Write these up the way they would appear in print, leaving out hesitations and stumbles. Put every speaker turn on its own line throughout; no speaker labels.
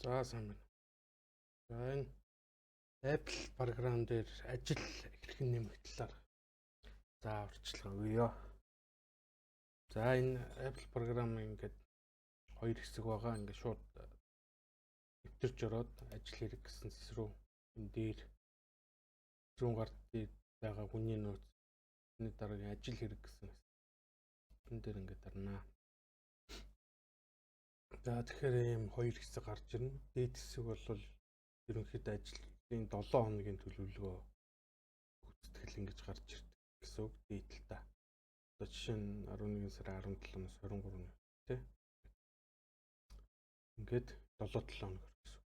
За сайн байна. За энэ Apple програм дээр ажил хэрхэн нэмэх талаар урьдчилан өгье. За энэ Apple програм ингээд хоёр хэсэг байгаа. Ингээд шууд нэвтэрч ороод ажил хэрэг гэсэн зэс рүү энэ дээр зүүн гарт дээр байгаа хүний нууц энэ дараагийн ажил хэрэг гэсэн энэ дээр ингээд дарнаа. За тэгэхээр ийм хоёр хэсэг гарч ирнэ. Дээд хэсэг бол ерөнхийдөө ажлын 7 хоногийн төлөвлөгөө гүйцэтгэл ингэж гарч ирдэг гэсэн үг дээдэлтэй. Одоо жишээ нь 11 сарын 17-наас 23-ны тий. Ингээд 7 хоног гэсэн.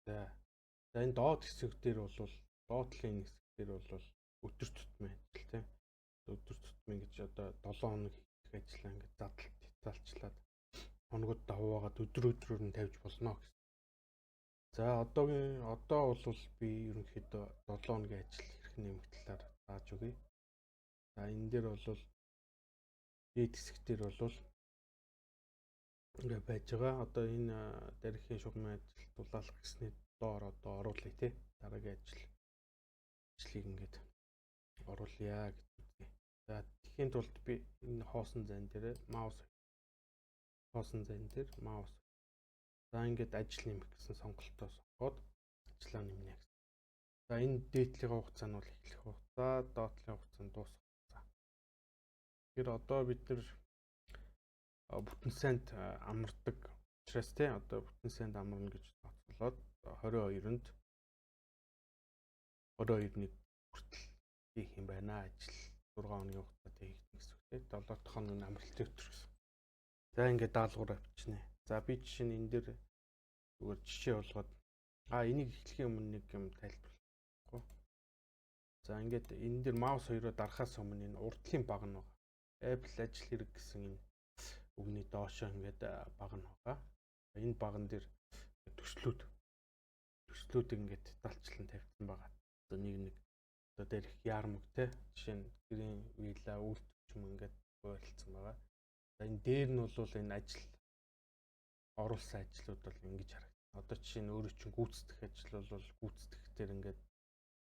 За энэ доод хэсэг дээр бол доод талын хэсэг дээр бол өдөр тутмын ажил тий. Өдөр тутмын гэж одоо 7 хоног хийх ажиллаа ингээд задлалчлаад хоногуд даваагаад өдрөөр нь тавьж болно гэсэн. За одоо бол би ерөнхийдөө 7 хоногийн ажил хэрхэн нэмэх талаар зааж өгье. За энэ дээр бол дээд хэсэг дээр бол ингээд байж байгаа. Одоо энэ дархийн шугамын ажил дулаалах гэсний доор одоо оруулъя тий. Дараагийн ажлыг ингээд оруулъя гэж үзье. За тэхийн тулд би энэ хоосон зайн дээр маус за ингээд ажил нэмэх гэсэн сонголтоо сонгоод ажиллаа нэмнэ гэсэн. За энэ дээдлийн хугацаа нь бол эхлэх хугацаа, доотлын хугацаа нь дуусах хугацаа. Тэгэхээр одоо бид нар бүтэн сайнд амардаг учраас тий одоо бүтэн сайнд амарна гэж тооцоолоод 22-нд 22-ны хүртэл хийх юм байна ажил 6 хоногийн хугацаатай хийх гэсэн үг тий 7 дахь хоног нь амралтын өдөр гэсэн. За ингээд даалгавар авчнаа. За би жишээ нь энэ дээр зүгээр жишээ болгоод энийг эхлэхийн өмнө нэг юм тайлбарлахгүй. За ингээд энэ дээр маус хоёроо дарахаас өмнө энэ урдлын баг нь байгаа. Apple ажил хэрэг гэсэн энэ үгний доошоо ингээд баг нь байгаа. Энэ баган дээр төслүүд ингээд детальчлан тавьсан байгаа. Одоо нэг одоо дээрх яармаг те жишээ нь гэрийн вилла үйлдвэрч юм ингээд хуваарлцсан байгаа. За энэ дээр нь бол энэ ажил оруулсан ажлууд бол ингэж харагдана. Одоо жишээ нь өөрөө чинь гүйцэтгэх ажил бол гүйцэтгэх дээр ингээд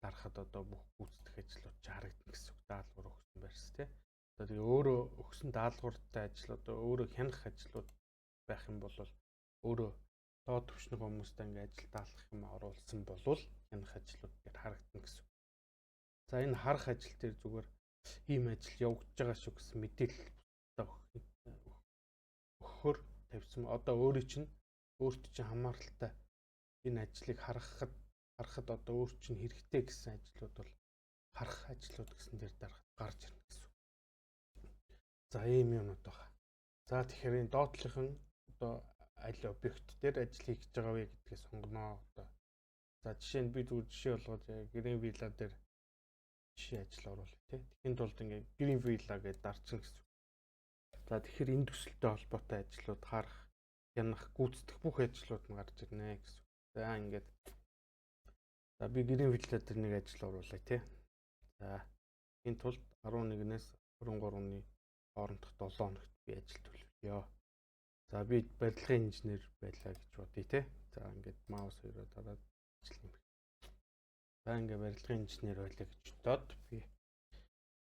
дарахад одоо бүх гүйцэтгэх ажлууд ч харагдана гэсэн үг даалгавар өгсөн байрс тий. Одоо тэгээ өөрөө өгсөн даалгавартай ажил одоо өөрөө хянах ажлууд байх юм бол өөрөө доод түвшний хүмүүстэй ингээд ажил даалгах юм оруулсан болвол хянах ажлууд дээр харагдана гэсэн үг. За энэ харах ажил дээр зүгээр ийм ажил явагдаж байгаа шүү гэсэн мэдээлэл өгөхөөр тавьсан. Одоо өөрт чинь хамааралтай энэ ажлыг харахад одоо өөр чинь хэрэгтэй гэсэн ажлууд бол харах ажлууд гэсэн дээр дарахад гарч ирнэ гэсэн. За ийм юмнууд байгаа. За тэгэхээр энэ доотлынхан одоо аль объект дээр ажил хийж байгаа вэ гэдгийг сонгоно одоо. За жишээ нь би зүгээр жишээ болгоод гэрийн вилла дээр жишээ ажил оруулъя тий. Тэхийн тулд ингээд гэрийн вилла гэдээ дарчихна гэсэн. За тэгэхээр энэ төсөлтэй холбоотой ажлууд харах, хянах, гүйцэтгэх бүх ажлууд нь гарч ирнэ гэсэн. За ингээд би гэрийн вилла дээр нэг ажил оруулъя тий. За энэ тулд 11-ээс 23-ны хоорондох 7 хоногт би ажил төлөвлөё. За би барилгын инженер байлаа гэж бодъё тий. За ингээд маус хоёроо дараад ажил нэмэх. За ингээд барилгын инженер байлаа гэж бодоод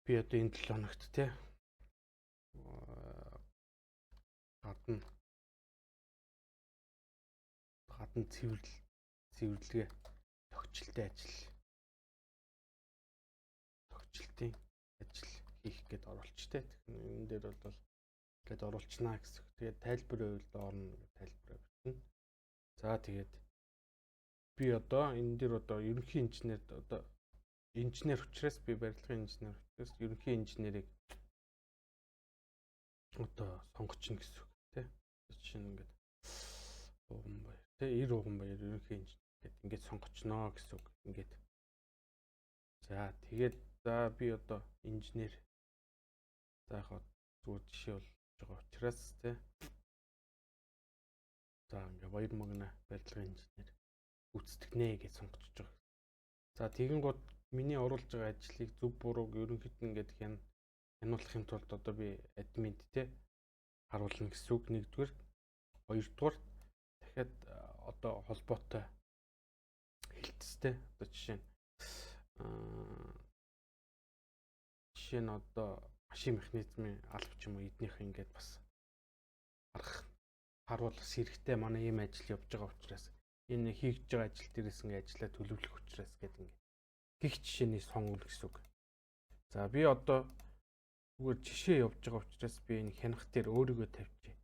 би одоо энэ 7 хоногт тий гадна цэвэрлэгээ тогтчлтын ажил хийх гээд оруулчтэй. Энэ дээр бол гээд оруулчнаа гэсэн. Тэгээд тайлбарын хувьд орно тайлбараа бичнэ. За тэгээд би одоо энэ дээр одоо ерөнхий инженерд одоо инженер учраас би барилгын инженер учраас ерөнхий инженерийг одоо сонгочихно гэсэн үг тий. Жишээ нь ингээд Уганбаяр тий 90 Уганбаяр ерөнхий инженер гэдэг ингээд сонгочихно гэсэн үг. Ингээд. За тэгээд би одоо инженер за яг зүгээр жишээ болж байгаа учраас тий. За ингээд баяр магна барилгын инженер гүйцэтгэнэ гэж сонгочихж байгаа. За тэгин гот миний оруулж байгаа ажлыг зөв бурууг ерөнхийдөө ингээд хянуулахын тулд одоо би админд тий харуулна гэсэн үг нэгдүгээр. Хоёрдугаар дахиад одоо холбоотой хилцтэй. Одоо жишээ нь одоо машин механизмын алба ч юм уу эднийх ингээд бас харуул бас хэрэгтэй манай ийм ажил явж байгаа учраас энэ хийж байгаа ажил дээрээс ингээд ажиллаа төлөвлөх учраас гэдэг ингээд гих жишээний сонгол гэсэн үг. За би одоо зүгээр жишээ явж байгаа учраас би энэ хянах дээр өөрийгөө тавьчих.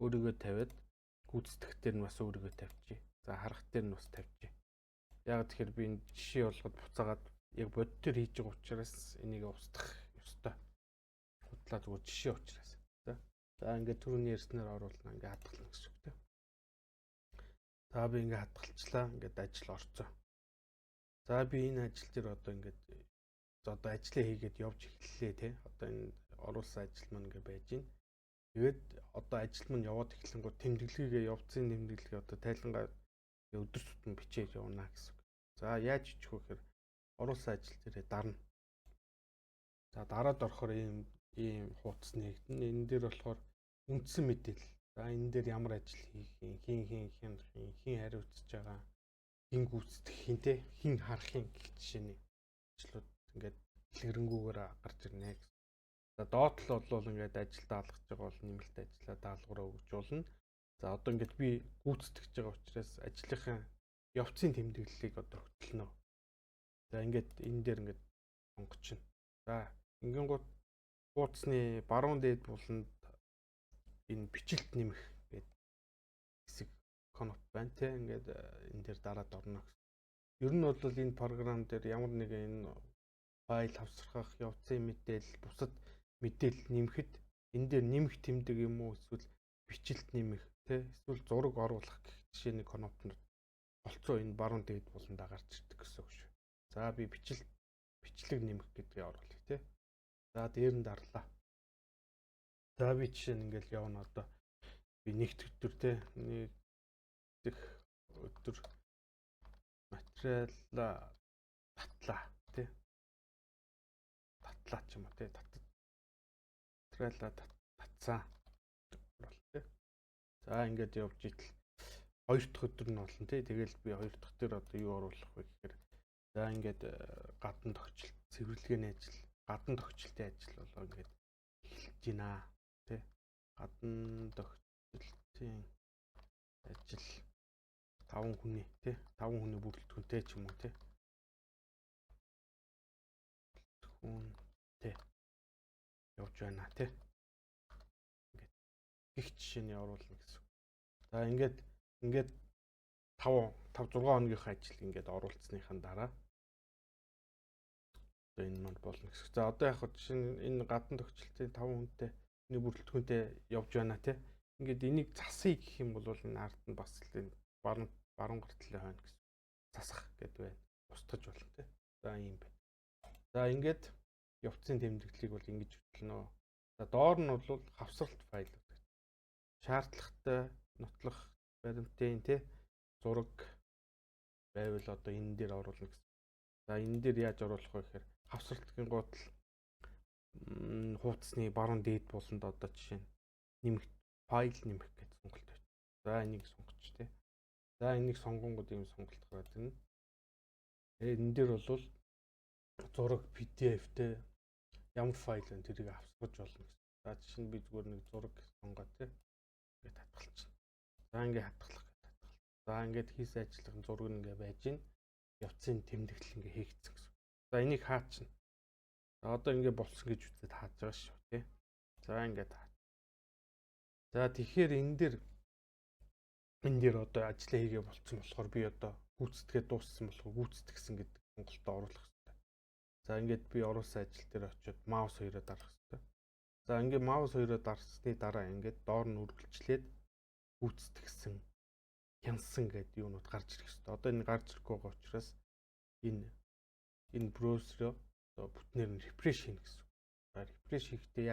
Өөрийгөө тавиад гүйцэтгэх дээр нь бас өөрийгөө тавьчих. За харах дээр нь бас тавьчих. Яг тэгэхээр би энэ жишээ болгоод буцаагаад яг бод төр хийж байгаа учраас энийг устгах ёстой. Худлаа зүгээр жишээ учраас. За ингээд түрүүний ярьснаар оруулна ингээд хадгална гэсэн үг тийм. За би ингээд хадгалчлаа. Ингээд ажил орцоо. За би энэ ажил дээр одоо ингээд одоо ажлаа хийгээд явж эхэллээ тий. Одоо энэ оруулсан ажил маань ингээд байж байна. Тэгээд одоо ажил маань яваад эхлэнгүүт тэмдэглэгээ явцын тэмдэглэгээ одоо тайлангаа өдөр тутмын бичээж явна гэсэн. За яаж хийчих вэ гэхээр оруулсан ажил дээрээ дарна. За дараад орохоор ийм хуудас нэгдэн. Энэ дээр болохоор үндсэн мэдээлэл. За энэ дээр ямар ажил хийх юм, хин хариуцж байгаа, хин гүйцэтгэх хин те, хин харах юм гэх жишээний ажлууд ингээд дэлгэрэнгүйгээр гарч ирнэ гэсэн. За доотлол бол ингээд ажилд алгаж байгаа бол нэмэлт ажлаа даалгавраа өгжүүлнэ. За одоо ингээд би гүйцэтгэж байгаа учраас ажлынхаа явцын тэмдэглэлийг одоо хөтлөнө. За ингээд энэ дээр ингээд сонгочихно. За ингэнгүүт хуудасны баруун дээд буланд энэ бичлэлт нэмэх гэдэг хэсэг коноп байна те. Ингээд энэ дээр дараад орно гэсэн. Ер нь бол энэ програм дээр ямар нэгэн энэ файл авсрахах, явцын мэдээлэл, бусад мэдээлэл нэмэхэд энэ дээр нэмэх тэмдэг юм уу эсвэл бичлэлт нэмэх те эсвэл зураг оруулах гэх жишээний конопнууд болцоо энэ баруун дээд буланд гарч ирдэг гэсэн үг шүү. За би бичлэг нэмэх гэдгийг оруулъя те. За дээр нь дарлаа. За би жишээ нь ингээл явна одоо би нэгд өдөр те нэгдэх өдөр материалаа татлаа те. Татлаа ч юм уу те. Материалаа татсан оруулах те. За ингээд явж итэл хоёр дахь өдөр нь болно те. Тэгэл би хоёр дахь дээр одоо юу оруулах вэ гэхээр за ингээд гадна тогтчлт цэвэрлэгээний ажил, гадна тогтчлтын ажил болоо ингээд эхэлж байна те. Гадна тогтчлтын ажил 5 хүний те. 5 хүний бүрэлдэхүүнтэй ч юм уу те. Тэ явж байна те. Ингээд гих жишээний оруулна гэсэн. За ингээд 5 6 хоногийнхаа ажил ингээд оруулцсныхаа дараа одоо энэ манд болно гэсэн. За одоо яг жишээ нь энэ гадна тогтчлтын 5 хүнтэй нэг бүрэлдэхүүнтэй явж байна те. Ингээд энийг засъя гэх юм бол энэ ард нь бас энэ баруун гартлын хойно гэсэн. Засах гэдэг байна. Устгаж болно те. За ийм байна. За ингээд явцын тэмдэглэлийг бол ингэж хөтлөнө. За доор нь бол хавсралт файлууд гэж. Шаардлагатай нотлох баримтын те зураг байвал одоо энэ дээр оруулна гэсэн. За энэ дээр яаж оруулах вэ гэхээр хавсралтын гутал хуудасны баруун дээд буланд одоо жишээ нь нэмэх файл нэмэх гэж сонголт байна. За энийг сонгоч те. За энийг сонгонгууд ийм сонголт гараад ирнэ. Энэ дээр бол зураг PDF те ямар файл вэ тэрийг авсгаж болно гэсэн. За жишээ нь би зүгээр нэг зураг сонгоод те ингээд хатгалчихна. За ингээд хатгалах гэдэг хатгал. За ингээд хийсэн ажлын зураг нь ингээд байж гин явцын тэмдэглэл ингээд хийгдсэн гэсэн. За энийг хаачна. За одоо ингээд болсон гэж үзээд хааж байгаа шүү те. За ингээд хаа. За тэгэхээр энэ дээр одоо ажлаа хийгээ болцсон болохоор би одоо гүйцэтгээ дууссан болохоор гүйцэтгсэн гэдэг сонголтоо оруулах хэрэгтэй. За ингээд би оруулсан ажил дээр очиод маус хоёроо дарах хэрэгтэй. За ингээд маус хоёроо дарсны дараа ингээд доор нь үргэлжлээд гүйцэтгсэн, хянсан гэдэг юунууд гарч ирэх хэрэгтэй. Одоо энэ гарч ирэхгүй байгаа учраас энэ браузероо одоо бүтнээр нь рефреш хийнэ гэсэн. За рефреш хийхдээ